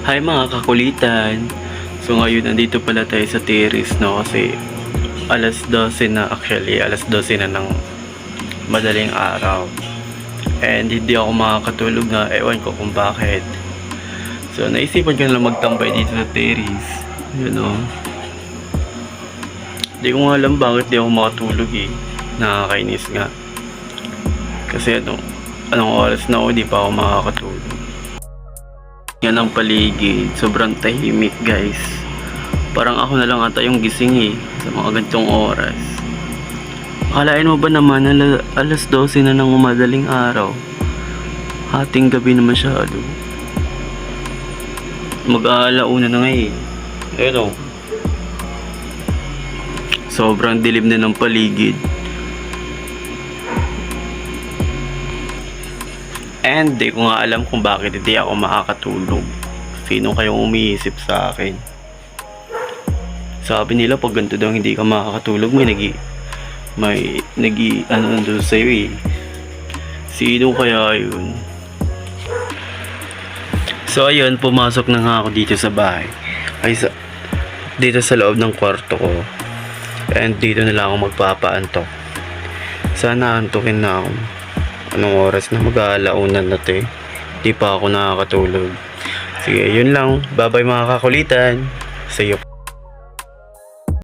Hi mga kakulitan. So ngayon nandito pala tayo sa terrace, no, kasi alas 12 na, actually alas 12 na ng madaling araw. And hindi ako makakatulog nga, ewan ko kung bakit. So naisipan ko na lang magtambay dito sa terrace. You know. Hindi ko nga alam bakit di ako makatulog eh. Nakakainis nga. Kasi anong oras na ako, di pa ako makakatulog. Yan ang paligid, sobrang tahimik guys. Parang ako na lang ata yung gising eh sa mga ganitong oras. Akalain mo ba naman alas 12 na ng madaling araw? Hating gabi na masyado. Mag-aalauna na nga eh. Ayun o. Sobrang dilim na ng paligid. And di ko nga alam kung bakit hindi ako makakatulog. Sino kayong umiisip sa akin? Sabi nila pag ganito daw hindi ka makakatulog, may ano doon sa'yo eh. Sino kaya yun? So ayun, pumasok na nga ako dito sa bahay. Dito sa loob ng kwarto ko. And dito na lang ako magpapaantok. Sana antukin na ako. Anong oras na? Mag-aalaunan na te. Di pa ako nakakatulog. Sige, yun lang. Bye bye mga kakulitan. See you pa.